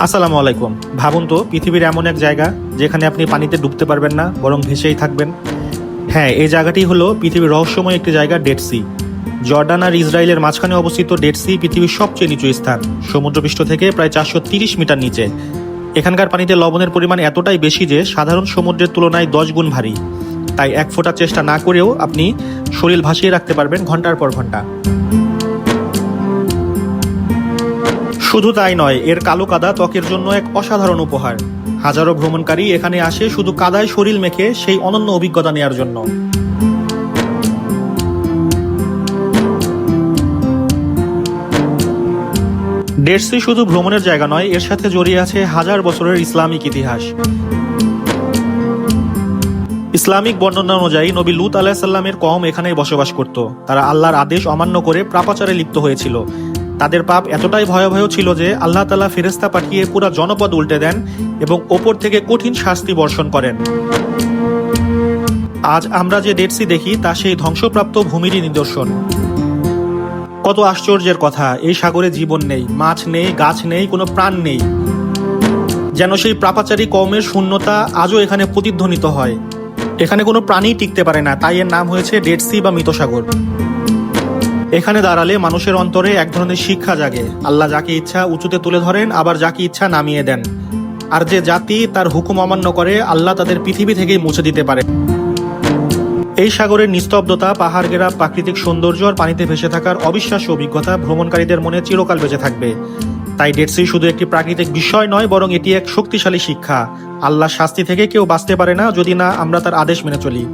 আসসালামু আলাইকুম। ভাবুন তো, পৃথিবীর এমন এক জায়গা যেখানে আপনি পানিতে ডুবতে পারবেন না, বরং ভেসেই থাকবেন। হ্যাঁ, এই জায়গাটি হলো পৃথিবীর রহস্যময় একটি জায়গা, ডেড সি। জর্ডান আর ইসরায়েলের মাঝখানে অবস্থিত ডেড সি পৃথিবীর সবচেয়ে নিচু স্থান, সমুদ্রপৃষ্ঠ থেকে প্রায় 430 মিটার নিচে। এখানকার পানিতে লবণের পরিমাণ এতটাই বেশি যে সাধারণ সমুদ্রের তুলনায় 10 গুণ ভারী। তাই এক ফোঁটা চেষ্টা না করেও আপনি শরীর ভাসিয়ে রাখতে পারবেন ঘন্টার পর ঘন্টা। শুধু তাই নয়, এর কালো কাদা ত্বকের জন্য এক অসাধারণ উপহার। হাজারো ভ্রমণকারী এখানে আসে শুধু কাদায় শরীর মেখে সেই অনন্য অভিজ্ঞতা নেওয়ার জন্য। ডেড সি শুধু ভ্রমণের জায়গা নয়, এর সাথে জড়িয়ে আছে হাজার বছরের ইসলামিক ইতিহাস। ইসলামিক বর্ণনা অনুযায়ী নবী লূত আলাইহিসসালামের কওম এখানেই বসবাস করত। তারা আল্লাহর আদেশ অমান্য করে পাপাচারে লিপ্ত হয়েছিল। তাদের পাপ এতটাই ভয়াবহ ছিল যে আল্লাহ তাআলা ফেরেশতা পাঠিয়ে পুরো জনপদ উল্টে দেন এবং ওপর থেকে কঠিন শাস্তি বর্ষণ করেন। আজ আমরা যে ডেড সি দেখি তা সেই ধ্বংসপ্রাপ্ত ভূমিরই নিদর্শন। কত আশ্চর্যের কথা, এই সাগরে জীবন নেই, মাছ নেই, গাছ নেই, কোনো প্রাণ নেই। যেন সেই পাপাচারী কওমের শূন্যতা আজও এখানে প্রতিধ্বনিত হয়। এখানে কোনো প্রাণী টিকতে পারে না, তাই এর নাম হয়েছে ডেড সি বা মৃত সাগর। এখানে দাঁড়ালে মানুষের অন্তরে এক ধরনের শিক্ষা জাগে। আল্লাহ যাকে ইচ্ছা উঁচুতে তুলে ধরেন, আবার যাকে ইচ্ছা নামিয়ে দেন। আর যে জাতি তার হুকুম অমান্য করে, আল্লাহ তাদের পৃথিবী থেকেই মুছে দিতে পারে। এই সাগরের নিস্তব্ধতা, পাহাড় ঘেরা প্রাকৃতিক সৌন্দর্য আর পানিতে ভেসে থাকার অবিশ্বাস্য অভিজ্ঞতা ভ্রমণকারীদের মনে চিরকাল বেঁচে থাকবে। তাই ডেড সি শুধু একটি প্রাকৃতিক বিষয় নয়, বরং এটি এক শক্তিশালী শিক্ষা। আল্লাহর শাস্তি থেকে কেউ বাঁচতে পারে না যদি না আমরা তার আদেশ মেনে চলি।